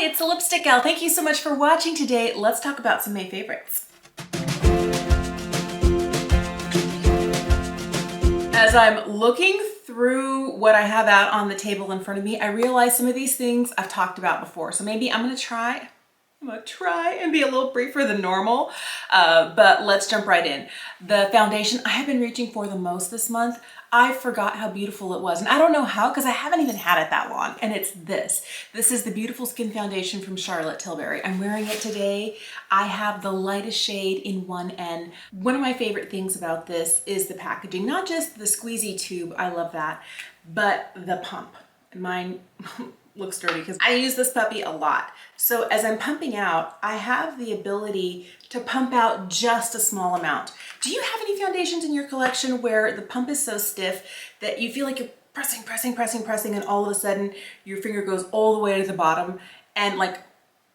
it's the Lipstick Gal. Thank you so much for watching today. Let's talk about some May favorites. As I'm looking through what I have out on the table in front of me, I realize some of these things I've talked about before. So maybe I'm gonna try and be a little briefer than normal, but let's jump right in. The foundation I have been reaching for the most this month, I forgot how beautiful it was. And I don't know how, because I haven't even had it that long. And it's this. This is the Beautiful Skin Foundation from Charlotte Tilbury. I'm wearing it today. I have the lightest shade in 1N. One of my favorite things about this is the packaging. Not just the squeezy tube, I love that, but the pump. Mine looks dirty because I use this puppy a lot. So as I'm pumping out, I have the ability to pump out just a small amount. Do you have any foundations in your collection where the pump is so stiff that you feel like you're pressing, and all of a sudden your finger goes all the way to the bottom and like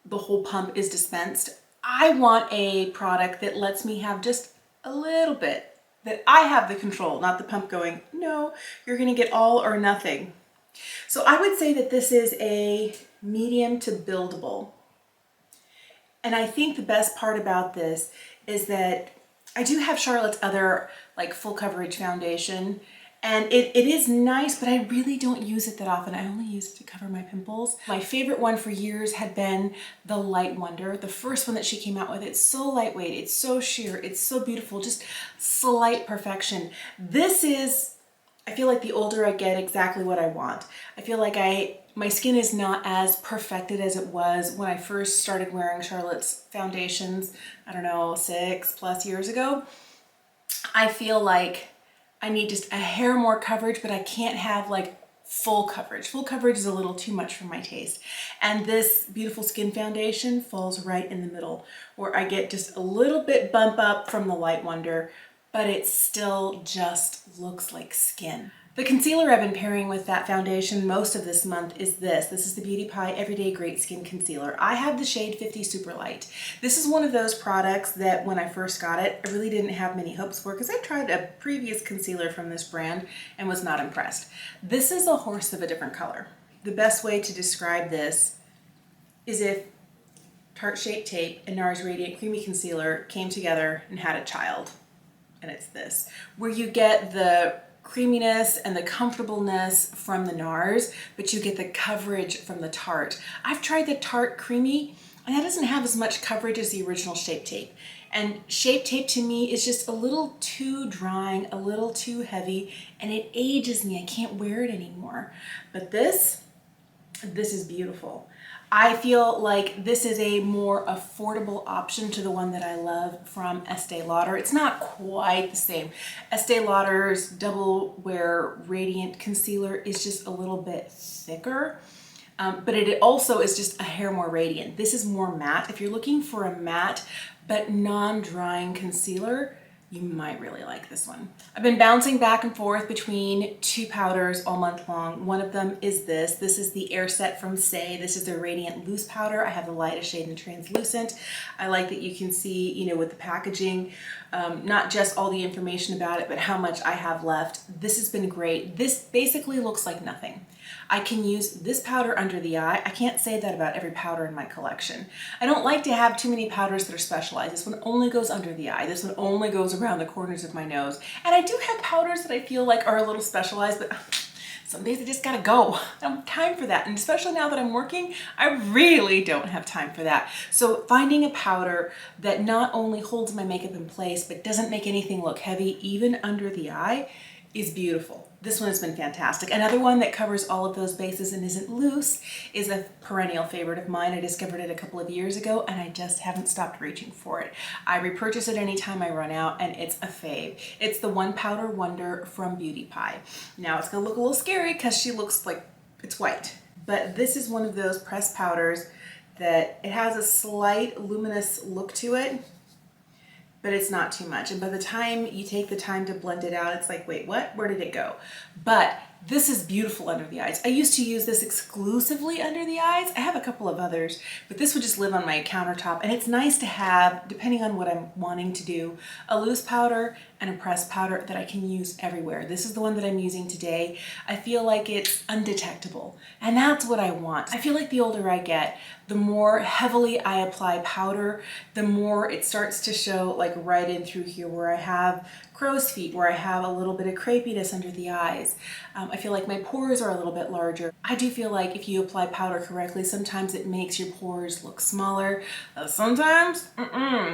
the whole pump is dispensed? I want a product that lets me have just a little bit, that I have the control, not the pump going, no, you're gonna get all or nothing. So I would say that this is a medium to buildable. And I think the best part about this is that I do have Charlotte's other like full coverage foundation, and it is nice, but I really don't use it that often. I only use it to cover my pimples. My favorite one for years had been the Light Wonder, the first one that she came out with. It's so lightweight, it's so sheer, it's so beautiful, just slight perfection. This is, I feel like the older I get, exactly what I want. I feel like my skin is not as perfected as it was when I first started wearing Charlotte's foundations, I don't know, 6+ years ago. I feel like I need just a hair more coverage, but I can't have like full coverage. Full coverage is a little too much for my taste. And this Beautiful Skin Foundation falls right in the middle, where I get just a little bit bump up from the Light Wonder, but it still just looks like skin. The concealer I've been pairing with that foundation most of this month is this. This is the Beauty Pie Everyday Great Skin Concealer. I have the shade 50 Super Light. This is one of those products that when I first got it, I really didn't have many hopes for because I tried a previous concealer from this brand and was not impressed. This is a horse of a different color. The best way to describe this is if Tarte Shape Tape and NARS Radiant Creamy Concealer came together and had a child. And it's this, where you get the creaminess and the comfortableness from the NARS, but you get the coverage from the Tarte. I've tried the Tarte Creamy, and that doesn't have as much coverage as the original Shape Tape. And Shape Tape to me is just a little too drying, a little too heavy, and it ages me. I can't wear it anymore. But this is beautiful. I feel like this is a more affordable option to the one that I love from Estee Lauder. It's not quite the same. Estee Lauder's Double Wear Radiant Concealer is just a little bit thicker, but it also is just a hair more radiant. This is more matte. If you're looking for a matte but non-drying concealer, you might really like this one. I've been bouncing back and forth between two powders all month long. One of them is this. This is the Air Set from Say. This is their Radiant Loose Powder. I have the lightest shade in Translucent. I like that you can see, you know, with the packaging, not just all the information about it, but how much I have left. This has been great. This basically looks like nothing. I can use this powder under the eye. I can't say that about every powder in my collection. I don't like to have too many powders that are specialized. This one only goes under the eye. This one only goes around the corners of my nose. And I do have powders that I feel like are a little specialized, but some days I just gotta go. I don't have time for that. And especially now that I'm working, I really don't have time for that. So finding a powder that not only holds my makeup in place, but doesn't make anything look heavy, even under the eye, is beautiful. This one has been fantastic. Another one that covers all of those bases and isn't loose is a perennial favorite of mine. I discovered it a couple of years ago and I just haven't stopped reaching for it. I repurchase it anytime I run out and it's a fave. It's the One Powder Wonder from Beauty Pie. Now it's gonna look a little scary because she looks like it's white, but this is one of those pressed powders that it has a slight luminous look to it, but it's not too much. And by the time you take the time to blend it out, it's like, wait, what? Where did it go? But This is beautiful under the eyes. I used to use this exclusively under the eyes. I have a couple of others, but this would just live on my countertop. And it's nice to have, depending on what I'm wanting to do, a loose powder and a pressed powder that I can use everywhere. This is the one that I'm using today. I feel like it's undetectable, and that's what I want. I feel like the older I get, the more heavily I apply powder, the more it starts to show like right in through here where I have crow's feet, where I have a little bit of crepiness under the eyes. I feel like my pores are a little bit larger. I do feel like if you apply powder correctly, sometimes it makes your pores look smaller. Sometimes,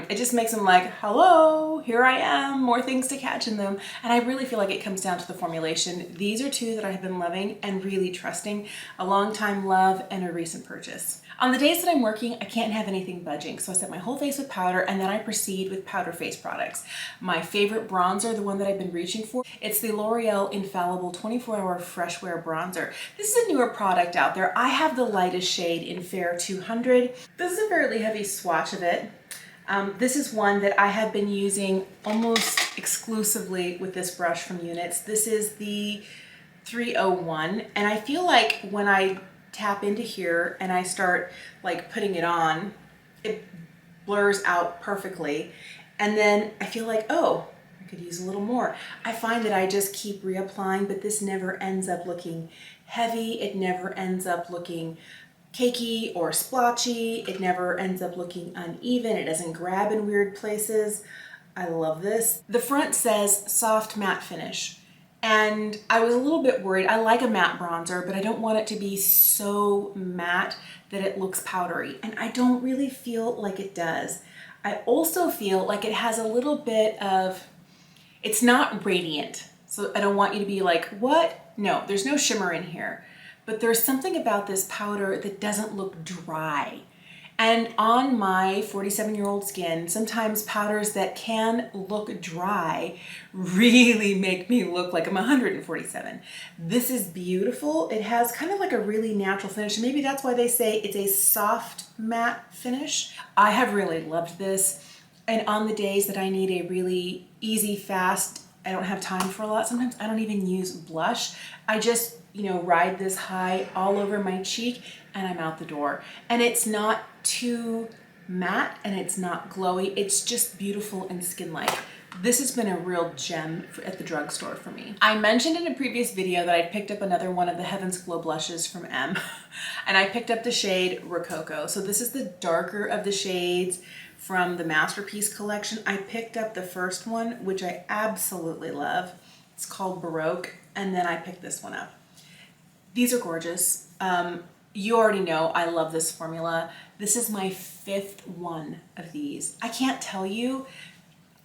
it just makes them like, hello, here I am, more things to catch in them. And I really feel like it comes down to the formulation. These are two that I have been loving and really trusting, a long time love and a recent purchase. On the days that I'm working, I can't have anything budging, so I set my whole face with powder and then I proceed with powder face products. My favorite bronzer, the one that I've been reaching for, it's the L'Oreal Infallible 24-Hour Fresh Wear Bronzer. This is a newer product out there. I have the lightest shade in Fair 200. This is a fairly heavy swatch of it. This is one that I have been using almost exclusively with this brush from Units. This is the 301, and I feel like when I tap into here and I start like putting it on, it blurs out perfectly. And then I feel like, oh, I could use a little more. I find that I just keep reapplying, but this never ends up looking heavy. It never ends up looking cakey or splotchy. It never ends up looking uneven. It doesn't grab in weird places. I love this. The front says soft matte finish. And I was a little bit worried. I like a matte bronzer, but I don't want it to be so matte that it looks powdery. And I don't really feel like it does. I also feel like it has a little bit of, it's not radiant. So I don't want you to be like, what? No, there's no shimmer in here. But there's something about this powder that doesn't look dry. And on my 47-year-old skin, sometimes powders that can look dry really make me look like I'm 147. This is beautiful. It has kind of like a really natural finish. Maybe that's why they say it's a soft matte finish. I have really loved this. And on the days that I need a really easy, fast, I don't have time for a lot, sometimes I don't even use blush. I just, ride this high all over my cheek and I'm out the door. And it's not too matte and it's not glowy. It's just beautiful and skin-like. This has been a real gem at the drugstore for me. I mentioned in a previous video that I picked up another one of the Heaven's Glow blushes from M, and I picked up the shade Rococo. So this is the darker of the shades from the Masterpiece collection. I picked up the first one, which I absolutely love. It's called Baroque, and then I picked this one up. These are gorgeous. You already know I love this formula. This is my 5th one of these. I can't tell you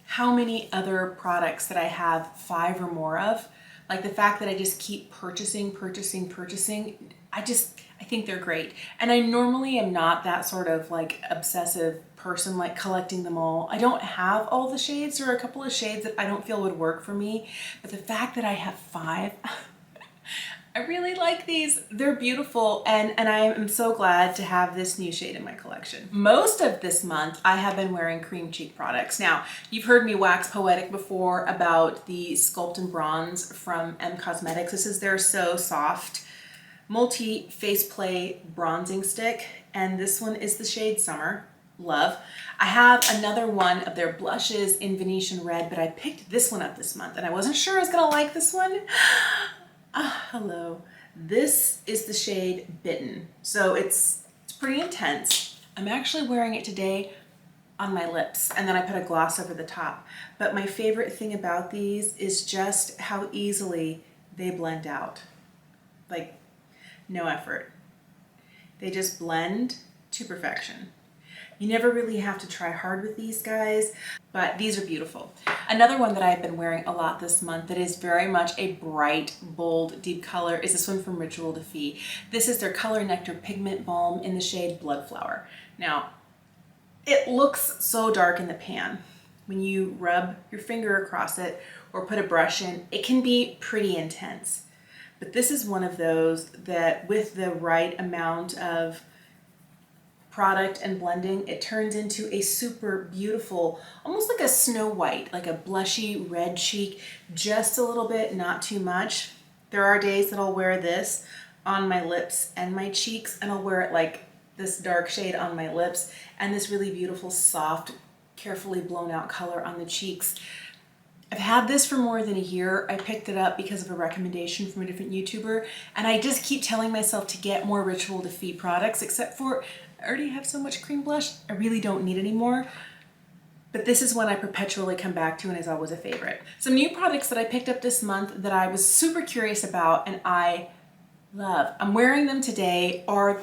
how many other products that I have 5 or more of. Like the fact that I just keep purchasing. I think they're great. And I normally am not that sort of like obsessive person, like collecting them all. I don't have all the shades. There are a couple of shades that I don't feel would work for me. But the fact that I have 5, I really like these. They're beautiful, and I am so glad to have this new shade in my collection. Most of this month, I have been wearing cream cheek products. Now, you've heard me wax poetic before about the Sculpt and Bronze from M Cosmetics. This is their So Soft multi-face play bronzing stick, and this one is the shade Summer. Love. I have another one of their blushes in Venetian Red, but I picked this one up this month, and I wasn't sure I was gonna like this one. Hello. This is the shade Bitten. So it's pretty intense. I'm actually wearing it today on my lips, and then I put a gloss over the top. But my favorite thing about these is just how easily they blend out. Like, no effort. They just blend to perfection. You never really have to try hard with these guys, but these are beautiful. Another one that I've been wearing a lot this month that is very much a bright, bold, deep color is this one from Ritual de Fille. This is their Color Nectar Pigment Balm in the shade Bloodflower. Now, it looks so dark in the pan. When you rub your finger across it or put a brush in, it can be pretty intense. But this is one of those that with the right amount of product and blending, it turns into a super beautiful, almost like a Snow White, like a blushy red cheek, just a little bit, not too much. There are days that I'll wear this on my lips and my cheeks, and I'll wear it like this dark shade on my lips and this really beautiful, soft, carefully blown out color on the cheeks. I've had this for more than a year. I picked it up because of a recommendation from a different YouTuber, and I just keep telling myself to get more Ritual Defeat products, except for I already have so much cream blush, I really don't need any more. But this is one I perpetually come back to and is always a favorite. Some new products that I picked up this month that I was super curious about and I love. I'm wearing them today are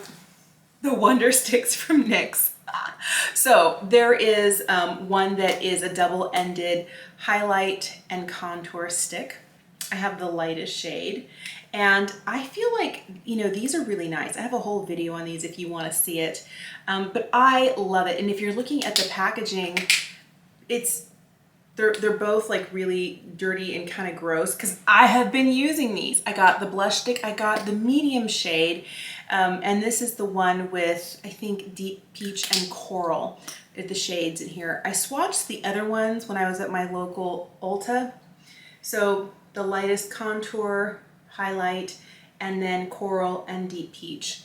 the Wonder Sticks from NYX. So there is one that is a double-ended highlight and contour stick. I have the lightest shade, and I feel like, you know, these are really nice. I have a whole video on these if you want to see it, but I love it. And if you're looking at the packaging, they're both like really dirty and kind of gross because I have been using these. I got the blush stick, I got the medium shade, and this is the one with, I think, deep peach and coral at the shades in here. I swatched the other ones when I was at my local Ulta. So the lightest contour, highlight, and then coral and deep peach.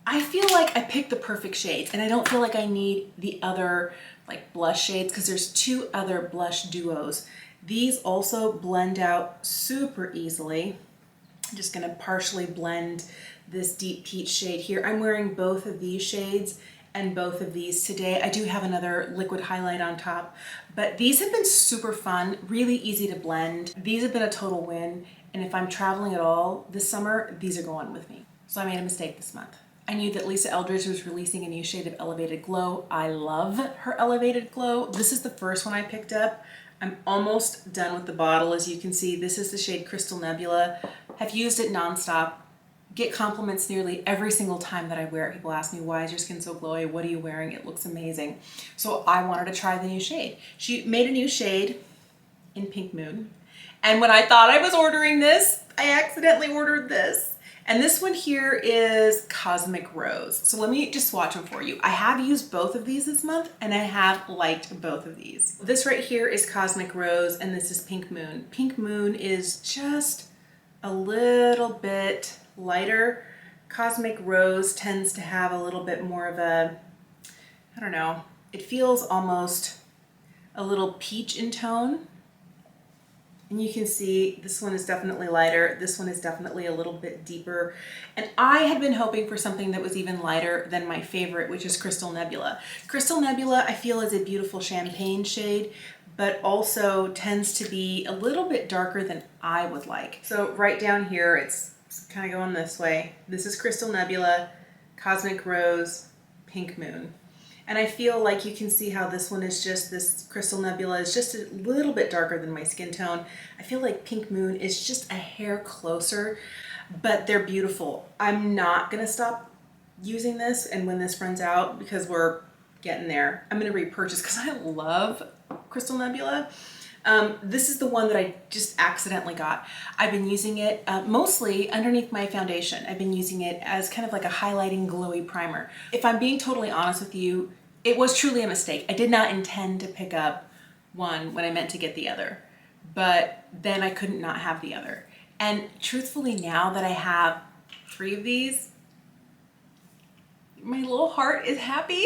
I feel like I picked the perfect shades, and I don't feel like I need the other like blush shades because there's two other blush duos. These also blend out super easily. I'm just gonna partially blend this deep peach shade here. I'm wearing both of these shades and both of these today. I do have another liquid highlight on top, but these have been super fun, really easy to blend. These have been a total win, and if I'm traveling at all this summer, these are going with me. So I made a mistake this month. I knew that Lisa Eldridge was releasing a new shade of Elevated Glow. I love her Elevated Glow. This is the first one I picked up. I'm almost done with the bottle. As you can see, this is the shade Crystal Nebula. Have used it nonstop. Get compliments nearly every single time that I wear it. People ask me, why is your skin so glowy? What are you wearing? It looks amazing. So I wanted to try the new shade. She made a new shade in Pink Moon. And when I thought I was ordering this, I accidentally ordered this. And this one here is Cosmic Rose. So let me just swatch them for you. I have used both of these this month, and I have liked both of these. This right here is Cosmic Rose, and this is Pink Moon. Pink Moon is just a little bit lighter. Cosmic Rose tends to have a little bit more of a, I don't know, it feels almost a little peach in tone. And you can see this one is definitely lighter. This one is definitely a little bit deeper. And I had been hoping for something that was even lighter than my favorite, which is Crystal Nebula. Crystal Nebula, I feel, is a beautiful champagne shade, but also tends to be a little bit darker than I would like. So right down here, it's kind of going this way. This is Crystal Nebula, Cosmic Rose, Pink Moon. And I feel like you can see how this one is just, this Crystal Nebula is just a little bit darker than my skin tone. I feel like Pink Moon is just a hair closer, but they're beautiful. I'm not gonna stop using this, and when this runs out, because we're getting there, I'm gonna repurchase because I love Crystal Nebula. This is the one that I just accidentally got. I've been using it mostly underneath my foundation. I've been using it as kind of like a highlighting glowy primer. If I'm being totally honest with you, it was truly a mistake. I did not intend to pick up one when I meant to get the other, but then I couldn't not have the other. And truthfully, now that I have 3 of these, my little heart is happy.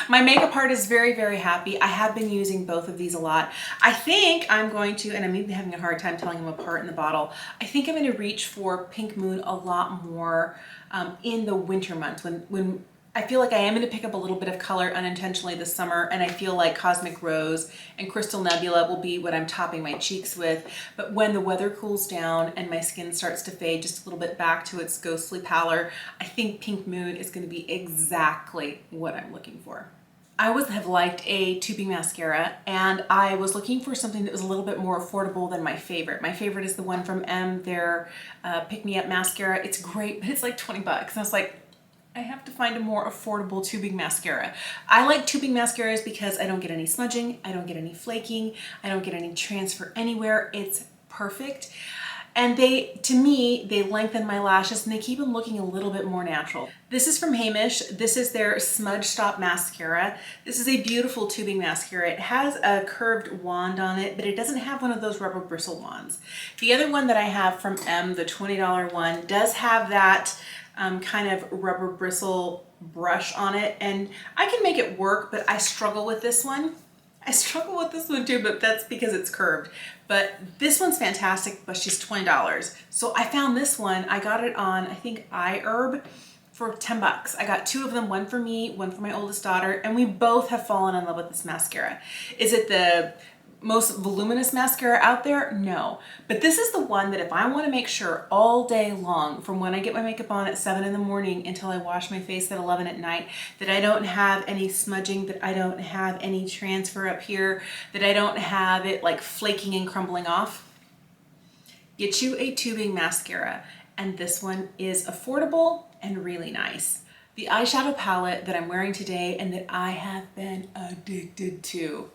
My makeup heart is very, very happy. I have been using both of these a lot. I think I'm going to, and I'm even having a hard time telling them apart in the bottle, I think I'm going to reach for Pink Moon a lot more in the winter months when I feel like I am going to pick up a little bit of color unintentionally this summer, and I feel like Cosmic Rose and Crystal Nebula will be what I'm topping my cheeks with. But when the weather cools down and my skin starts to fade just a little bit back to its ghostly pallor, I think Pink Moon is going to be exactly what I'm looking for. I always have liked a tubing mascara, and I was looking for something that was a little bit more affordable than my favorite. My favorite is the one from their Pick Me Up mascara. It's great, but it's like 20 bucks. And I was like, I have to find a more affordable tubing mascara. I like tubing mascaras because I don't get any smudging, I don't get any flaking, I don't get any transfer anywhere. It's perfect. And to me, they lengthen my lashes and they keep them looking a little bit more natural. This is from Heimish. This is their Smudge Stop Mascara. This is a beautiful tubing mascara. It has a curved wand on it, but it doesn't have one of those rubber bristle wands. The other one that I have from the $20 one, does have that kind of rubber bristle brush on it, and I can make it work, but I struggle with this one. I struggle with this one too, but that's because it's curved. But this one's fantastic, but she's $20. So I found this one. I got it on, I think, iHerb for 10 bucks. I got two of them, one for me, one for my oldest daughter, and we both have fallen in love with this mascara. Is it the most voluminous mascara out there? No. But this is the one that if I want to make sure all day long, from when I get my makeup on at 7 in the morning until I wash my face at 11 at night, that I don't have any smudging, that I don't have any transfer up here, that I don't have it like flaking and crumbling off, get you a tubing mascara. And this one is affordable and really nice. The eyeshadow palette that I'm wearing today and that I have been addicted to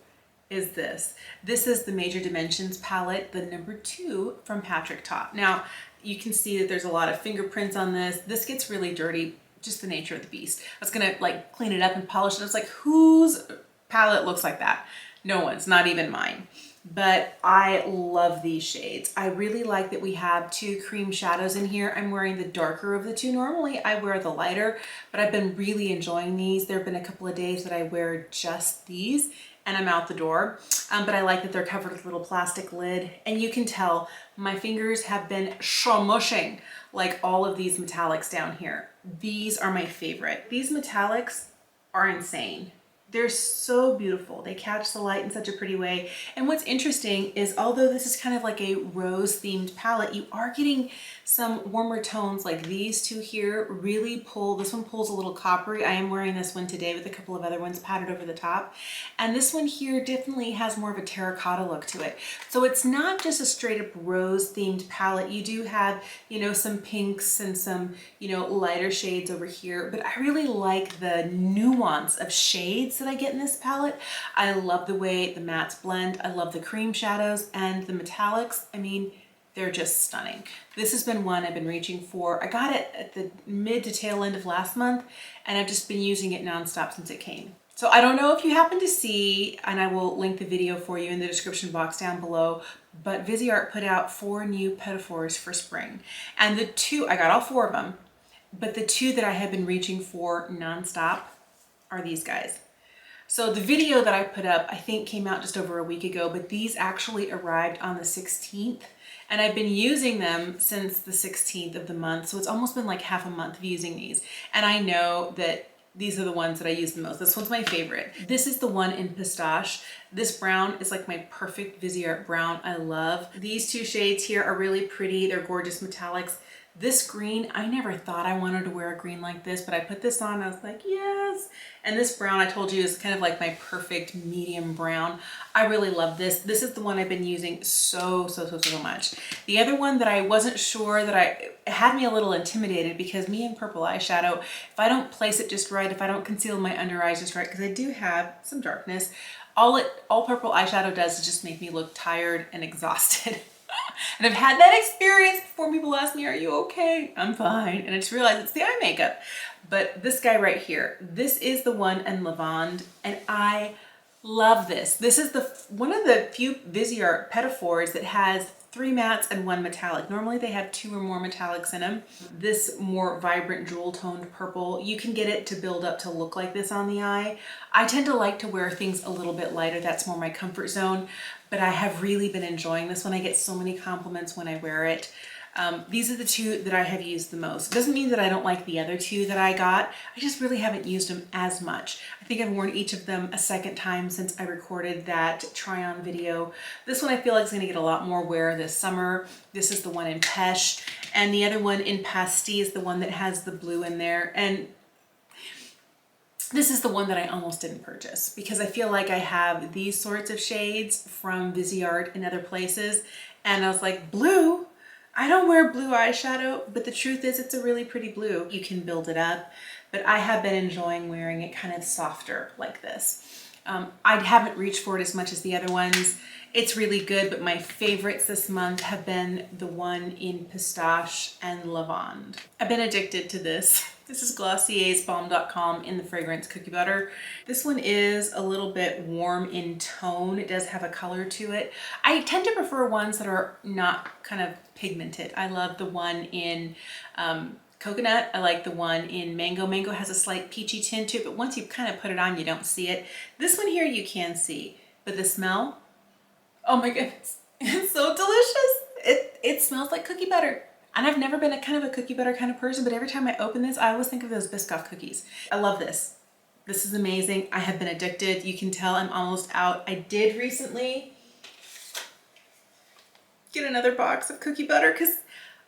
is this. This is the Major Dimensions palette, the number 2 from Patrick Ta. Now, you can see that there's a lot of fingerprints on this. This gets really dirty, just the nature of the beast. I was gonna like clean it up and polish it. I was like, whose palette looks like that? No one's, not even mine. But I love these shades. I really like that we have 2 cream shadows in here. I'm wearing the darker of the 2. Normally I wear the lighter, but I've been really enjoying these. There have been a couple of days that I wear just these and I'm out the door. But I like that they're covered with a little plastic lid, and you can tell my fingers have been shamushing like all of these metallics down here. These are my favorite. These metallics are insane. They're so beautiful. They catch the light in such a pretty way. And what's interesting is, although this is kind of like a rose themed palette, you are getting some warmer tones like these 2 here really pull. This one pulls a little coppery. I am wearing this one today with a couple of other ones patterned over the top. And this one here definitely has more of a terracotta look to it. So it's not just a straight up rose themed palette. You do have, you know, some pinks and some, you know, lighter shades over here, but I really like the nuance of shades that I get in this palette. I love the way the mattes blend. I love the cream shadows and the metallics. I mean, they're just stunning. This has been one I've been reaching for. I got it at the mid to tail end of last month, and I've just been using it nonstop since it came. So I don't know if you happen to see, and I will link the video for you in the description box down below, but Viseart put out 4 new pedophores for spring. And the 2, I got all 4 of them, but the 2 that I have been reaching for nonstop are these guys. So the video that I put up, I think came out just over a week ago, but these actually arrived on the 16th. And I've been using them since the 16th of the month. So it's almost been like half a month of using these. And I know that these are the ones that I use the most. This one's my favorite. This is the one in Pistache. This brown is like my perfect Viseart brown. I love. These 2 shades here are really pretty. They're gorgeous metallics. This green, I never thought I wanted to wear a green like this, but I put this on and I was like, yes. And this brown, I told you, is kind of like my perfect medium brown. I really love this. This is the one I've been using so much. The other one that I wasn't sure, that it had me a little intimidated, because me and purple eyeshadow, if I don't place it just right, if I don't conceal my under eyes just right, because I do have some darkness, all purple eyeshadow does is just make me look tired and exhausted. And I've had that experience before. People ask me, are you okay? I'm fine. And I just realized it's the eye makeup. But this guy right here, this is the one in Lavande, and I love this. This is one of the few Viseart pedophores that has 3 mattes and 1 metallic. Normally they have 2 or more metallics in them. This more vibrant jewel toned purple, you can get it to build up to look like this on the eye. I tend to like to wear things a little bit lighter. That's more my comfort zone, but I have really been enjoying this one. I get so many compliments when I wear it. These are the 2 that I have used the most. It doesn't mean that I don't like the other 2 that I got. I just really haven't used them as much. I think I've worn each of them a second time since I recorded that try on video. This one I feel like is going to get a lot more wear this summer. This is the one in Pesh, and the other one in Pasty is the one that has the blue in there. And this is the one that I almost didn't purchase, because I feel like I have these sorts of shades from Viseart and other places, and I was like, blue? I don't wear blue eyeshadow, but the truth is it's a really pretty blue. You can build it up, but I have been enjoying wearing it kind of softer like this. I haven't reached for it as much as the other ones. It's really good, but my favorites this month have been the one in pistache and lavande. I've been addicted to this. This is Glossier's Balm.com in the fragrance Cookie Butter. This one is a little bit warm in tone. It does have a color to it. I tend to prefer ones that are not kind of pigmented. I love the one in coconut. I like the one in mango. Mango has a slight peachy tint to it, but once you kind of put it on, you don't see it. This one here you can see, but the smell, oh my goodness, it's so delicious. It smells like cookie butter. And I've never been a kind of a cookie butter kind of person, but every time I open this, I always think of those Biscoff cookies. I love this. This is amazing. I have been addicted. You can tell I'm almost out. I did recently get another box of cookie butter because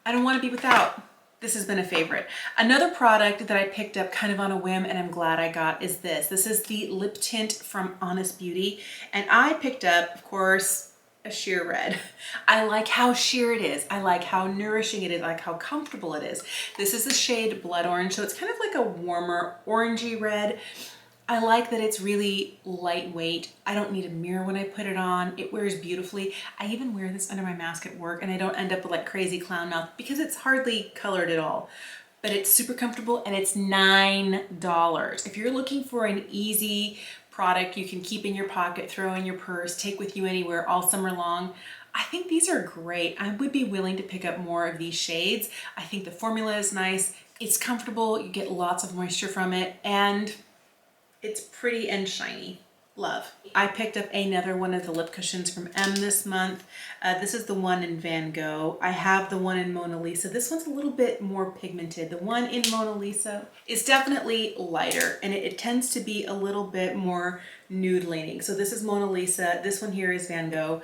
I don't want to be without. This has been a favorite. Another product that I picked up kind of on a whim and I'm glad I got is this. This is the lip tint from Honest Beauty. And I picked up, of course, a sheer red. I like how sheer it is. I like how nourishing it is. I like how comfortable it is. This is the shade Blood Orange. So it's kind of like a warmer orangey red. I like that it's really lightweight. I don't need a mirror when I put it on. It wears beautifully. I even wear this under my mask at work and I don't end up with like crazy clown mouth because it's hardly colored at all. But it's super comfortable and it's $9. If you're looking for an easy product you can keep in your pocket, throw in your purse, take with you anywhere all summer long, I think these are great. I would be willing to pick up more of these shades. I think the formula is nice. It's comfortable. You get lots of moisture from it and it's pretty and shiny. Love. I picked up another one of the lip cushions from M this month. This is the one in Van Gogh. I have the one in Mona Lisa. This one's a little bit more pigmented. The one in Mona Lisa is definitely lighter and it tends to be a little bit more nude leaning. So this is Mona Lisa. This one here is Van Gogh.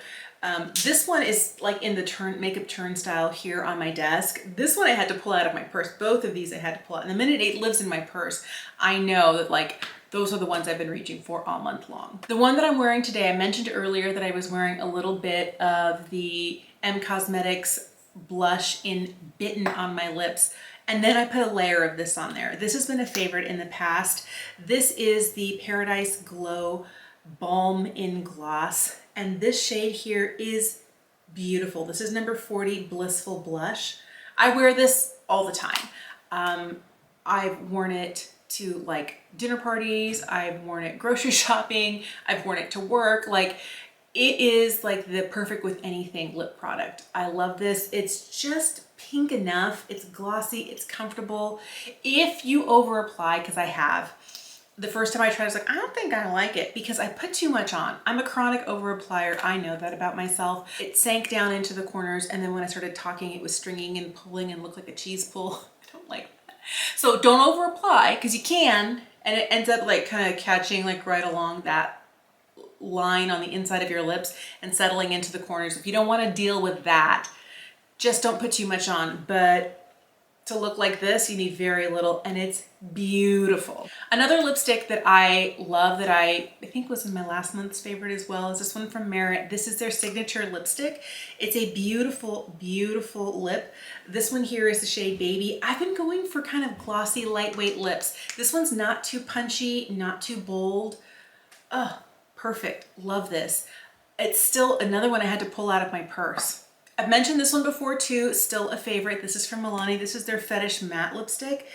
This one is like in the makeup turnstile here on my desk. This one I had to pull out of my purse. Both of these I had to pull out. And the minute it lives in my purse, I know that like those are the ones I've been reaching for all month long. The one that I'm wearing today, I mentioned earlier that I was wearing a little bit of the M Cosmetics blush in Bitten on my lips. And then I put a layer of this on there. This has been a favorite in the past. This is the Paradise Glow Balm in Gloss. And this shade here is beautiful. This is number 40 Blissful Blush. I wear this all the time. I've worn it to like dinner parties, I've worn it grocery shopping, I've worn it to work. Like it is like the perfect with anything lip product. I love this. It's just pink enough. It's glossy, it's comfortable. If you over apply, because I have, the first time I tried, I was like, I don't think I like it because I put too much on. I'm a chronic over applier. I know that about myself. It sank down into the corners and then when I started talking, it was stringing and pulling and looked like a cheese pull. I don't like that. So don't over apply because you can, and it ends up like kind of catching like right along that line on the inside of your lips and settling into the corners. If you don't want to deal with that, just don't put too much on. But to look like this, you need very little and it's beautiful. Another lipstick that I love that I think was in my last month's favorite as well is this one from Merit. This is their signature lipstick. It's a beautiful, beautiful lip. This one here is the shade Baby. I've been going for kind of glossy, lightweight lips. This one's not too punchy, not too bold. Oh, perfect. Love this. It's still another one I had to pull out of my purse. I've mentioned this one before too, still a favorite. This is from Milani. This is their Fetish Matte Lipstick,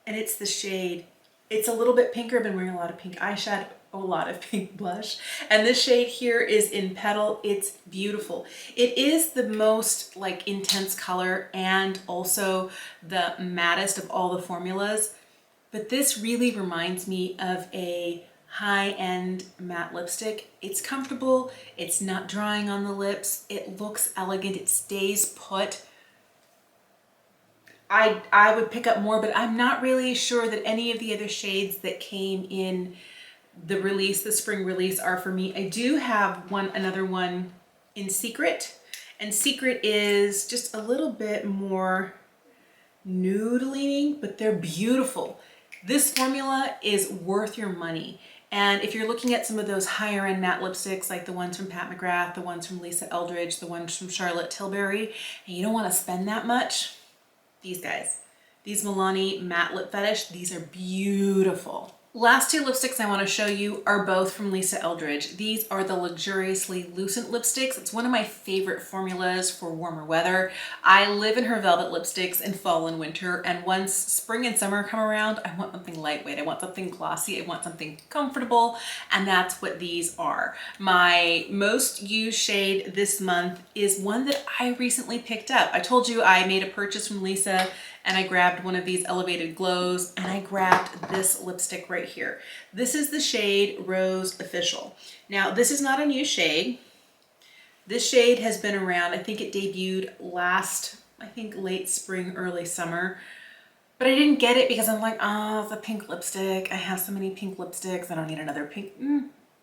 and it's the shade. It's a little bit pinker. I've been wearing a lot of pink eyeshadow, a lot of pink blush, and this shade here is in Petal. It's beautiful. It is the most like intense color and also the mattest of all the formulas, but this really reminds me of a high-end matte lipstick. It's comfortable, it's not drying on the lips, it looks elegant, it stays put. I would pick up more, but I'm not really sure that any of the other shades that came in the release, the spring release, are for me. I do have another one in Secret, and Secret is just a little bit more nude leaning, but they're beautiful. This formula is worth your money. And if you're looking at some of those higher end matte lipsticks, like the ones from Pat McGrath, the ones from Lisa Eldridge, the ones from Charlotte Tilbury, and you don't want to spend that much, these guys, these Milani Matte Lip Fetish, these are beautiful. Last two lipsticks I want to show you are both from Eldridge. These are the Luxuriously Lucent lipsticks. It's one of my favorite formulas for warmer weather. I live in her velvet lipsticks in fall and winter, and once spring and summer come around, I want something lightweight. I want something glossy. I want something comfortable, and that's what these are. My most used shade this month is one that I recently picked up. I told you I made a purchase from Lisa and I grabbed one of these Elevated Glows, and I grabbed this lipstick right here. This is the shade Rose Official. Now, this is not a new shade. This shade has been around. I think it debuted last, late spring, early summer. But I didn't get it because I'm like, oh, it's a pink lipstick. I have so many pink lipsticks. I don't need another pink.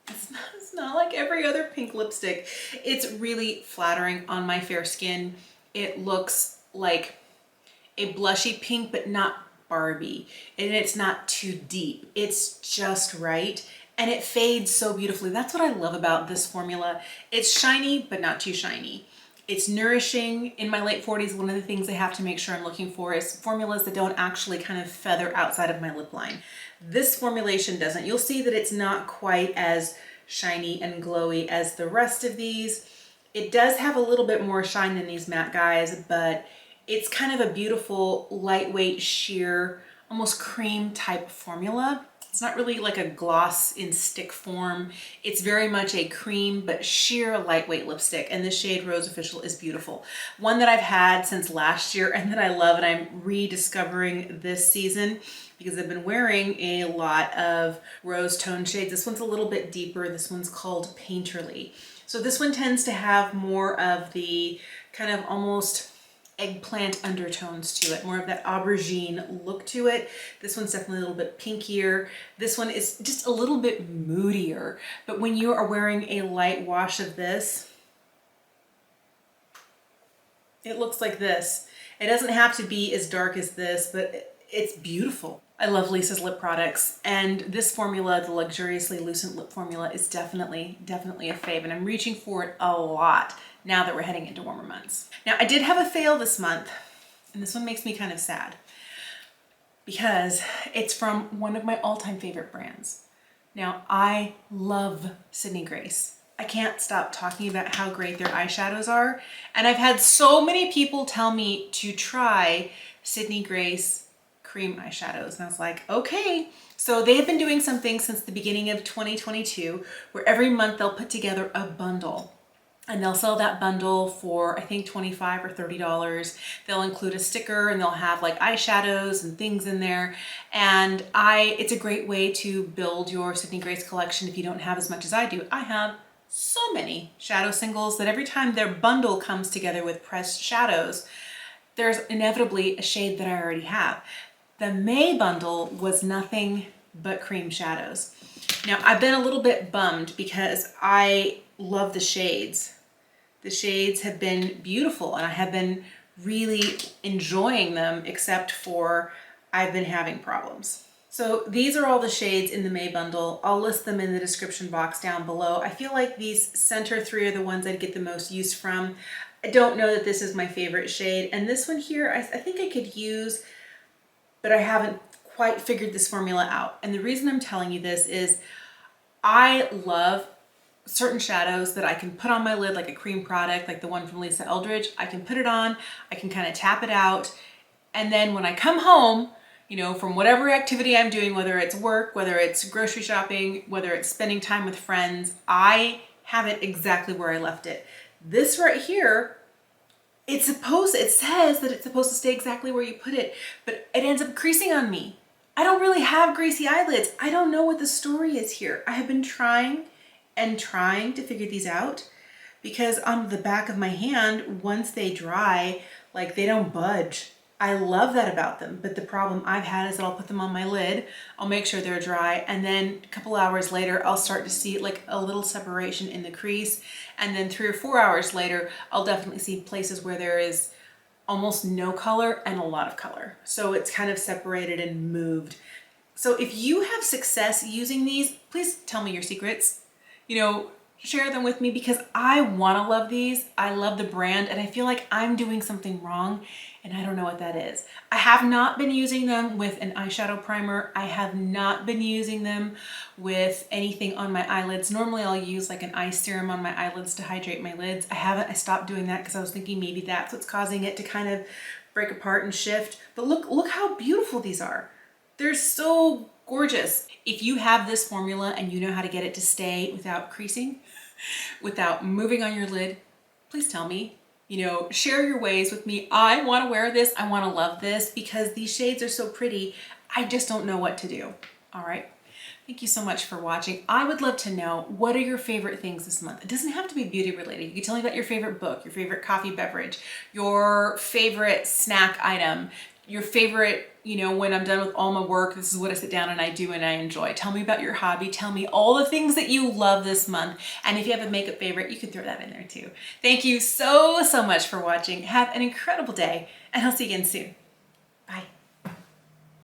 It's not like every other pink lipstick. It's really flattering on my fair skin. It looks like a blushy pink, but not Barbie, and it's not too deep. It's just right, and it fades so beautifully. That's what I love about this formula. It's shiny, but not too shiny. It's nourishing. In my late 40s, one of the things I have to make sure I'm looking for is formulas that don't actually kind of feather outside of my lip line. This formulation doesn't. You'll see that it's not quite as shiny and glowy as the rest of these. It does have a little bit more shine than these matte guys, but it's kind of a beautiful, lightweight, sheer, almost cream type formula. It's not really like a gloss in stick form. It's very much a cream, but sheer, lightweight lipstick. And this shade Rose Official is beautiful. One that I've had since last year and that I love, and I'm rediscovering this season because I've been wearing a lot of rose tone shades. This one's a little bit deeper. This one's called Painterly. So this one tends to have more of the kind of almost eggplant undertones to it, more of that aubergine look to it. This one's definitely a little bit pinkier. This one is just a little bit moodier, but when you are wearing a light wash of this, it looks like this. It doesn't have to be as dark as this, but it's beautiful. I love Lisa's lip products, and this formula, the Luxuriously Lucent lip formula, is definitely a fave, and I'm reaching for it a lot now that we're heading into warmer months. Now, I did have a fail this month, and this one makes me kind of sad because it's from one of my all-time favorite brands. Now, I love Sydney Grace. I can't stop talking about how great their eyeshadows are, and I've had so many people tell me to try Sydney Grace cream eyeshadows, and I was like, okay. So they have been doing something since the beginning of 2022 where every month they'll put together a bundle. And they'll sell that bundle for, I think, $25 or $30. They'll include a sticker and they'll have like eyeshadows and things in there. And it's a great way to build your Sydney Grace collection if you don't have as much as I do. I have so many shadow singles that every time their bundle comes together with pressed shadows, there's inevitably a shade that I already have. The May bundle was nothing but cream shadows. Now, I've been a little bit bummed because I love the shades. The shades have been beautiful and I have been really enjoying them, except for I've been having problems. So these are all the shades in the May bundle. I'll list them in the description box down below. I feel like these center three are the ones I'd get the most use from. I don't know that this is my favorite shade. And this one here, I think I could use, but I haven't quite figured this formula out. And the reason I'm telling you this is I love certain shadows that I can put on my lid, like a cream product, like the one from Eldridge. I can put it on, I can kind of tap it out. And then when I come home, you know, from whatever activity I'm doing, whether it's work, whether it's grocery shopping, whether it's spending time with friends, I have it exactly where I left it. This right here, it says that it's supposed to stay exactly where you put it, but it ends up creasing on me. I don't really have greasy eyelids. I don't know what the story is here. I have been trying and trying to figure these out because on the back of my hand, once they dry, like they don't budge. I love that about them, but the problem I've had is that I'll put them on my lid, I'll make sure they're dry, and then a couple hours later, I'll start to see like a little separation in the crease, and then 3 or 4 hours later, I'll definitely see places where there is almost no color and a lot of color. So it's kind of separated and moved. So if you have success using these, please tell me your secrets. You know, share them with me because I want to love these. I love the brand and I feel like I'm doing something wrong and I don't know what that is. I have not been using them with an eyeshadow primer. I have not been using them with anything on my eyelids. Normally I'll use like an eye serum on my eyelids to hydrate my lids. I haven't. I stopped doing that because I was thinking maybe that's what's causing it to kind of break apart and shift. But look how beautiful these are. They're so gorgeous. If you have this formula and you know how to get it to stay without creasing, without moving on your lid, please tell me. You know, share your ways with me. I want to wear this. I want to love this because these shades are so pretty. I just don't know what to do. All right. Thank you so much for watching. I would love to know, what are your favorite things this month? It doesn't have to be beauty related. You can tell me about your favorite book, your favorite coffee beverage, your favorite snack item, your favorite, you know, when I'm done with all my work, this is what I sit down and I do and I enjoy. Tell me about your hobby. Tell me all the things that you love this month. And if you have a makeup favorite, you can throw that in there too. Thank you so much for watching. Have an incredible day, and I'll see you again soon. Bye.